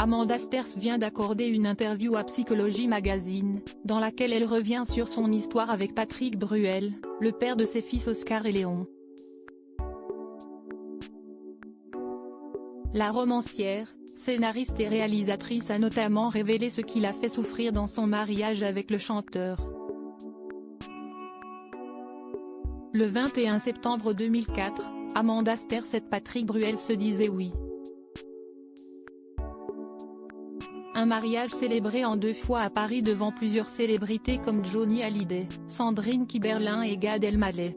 Amanda Sters vient d'accorder une interview à Psychologie Magazine, dans laquelle elle revient sur son histoire avec Patrick Bruel, le père de ses fils Oscar et Léon. La romancière, scénariste et réalisatrice a notamment révélé ce qui l'a fait souffrir dans son mariage avec le chanteur. Le 21 septembre 2004, Amanda Sters et Patrick Bruel se disaient oui. Un mariage célébré en 2 fois à Paris devant plusieurs célébrités comme Johnny Hallyday, Sandrine Kiberlin et Gad Elmaleh.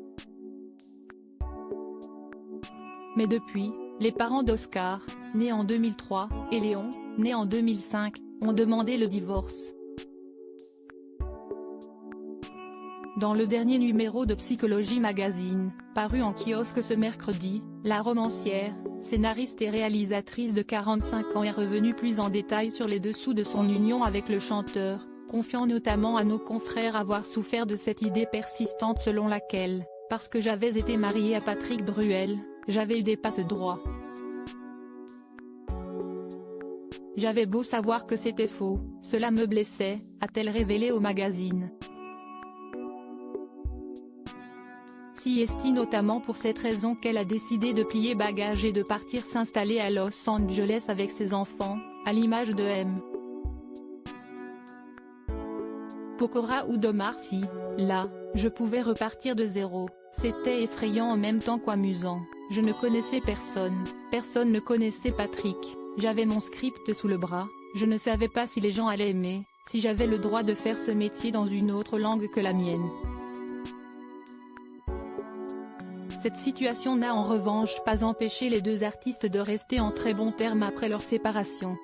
Mais depuis, les parents d'Oscar, né en 2003, et Léon, né en 2005, ont demandé le divorce. Dans le dernier numéro de Psychologie Magazine, paru en kiosque ce mercredi, la romancière, scénariste et réalisatrice de 45 ans est revenue plus en détail sur les dessous de son union avec le chanteur, confiant notamment à nos confrères avoir souffert de cette idée persistante selon laquelle, parce que j'avais été mariée à Patrick Bruel, j'avais eu des passe-droits. J'avais beau savoir que c'était faux, cela me blessait, a-t-elle révélé au magazine. Si est notamment pour cette raison qu'elle a décidé de plier bagages et de partir s'installer à Los Angeles avec ses enfants, à l'image de M. Pokora ou d'Omar Sy. Là, je pouvais repartir de zéro, c'était effrayant en même temps qu'amusant, je ne connaissais personne, personne ne connaissait Patrick, j'avais mon script sous le bras, je ne savais pas si les gens allaient aimer, si j'avais le droit de faire ce métier dans une autre langue que la mienne. Cette situation n'a en revanche pas empêché les deux artistes de rester en très bons termes après leur séparation.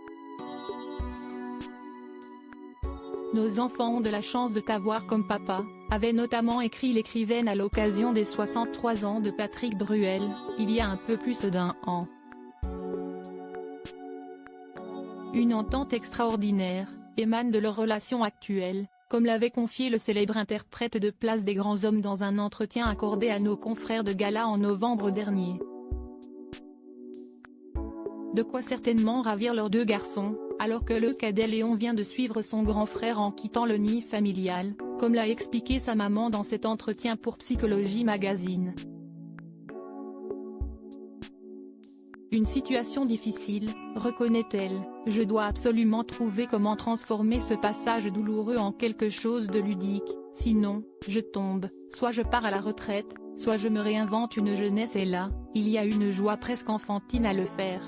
Nos enfants ont de la chance de t'avoir comme papa, avait notamment écrit l'écrivaine à l'occasion des 63 ans de Patrick Bruel, il y a un peu plus d'1 an. Une entente extraordinaire, émane de leur relation actuelle, comme l'avait confié le célèbre interprète de Place des Grands Hommes dans un entretien accordé à nos confrères de Gala en novembre dernier. De quoi certainement ravir leurs 2 garçons, alors que le cadet Léon vient de suivre son grand frère en quittant le nid familial, comme l'a expliqué sa maman dans cet entretien pour Psychologie Magazine. Une situation difficile, reconnaît-elle, je dois absolument trouver comment transformer ce passage douloureux en quelque chose de ludique, sinon, je tombe, soit je pars à la retraite, soit je me réinvente une jeunesse et là, il y a une joie presque enfantine à le faire.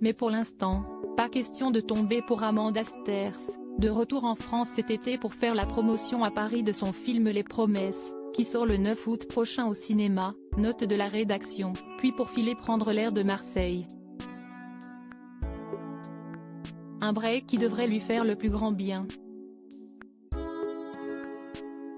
Mais pour l'instant, pas question de tomber pour Amanda Sters, de retour en France cet été pour faire la promotion à Paris de son film Les Promesses, qui sort le 9 août prochain au cinéma, note de la rédaction, puis pour filer prendre l'air de Marseille. Un break qui devrait lui faire le plus grand bien.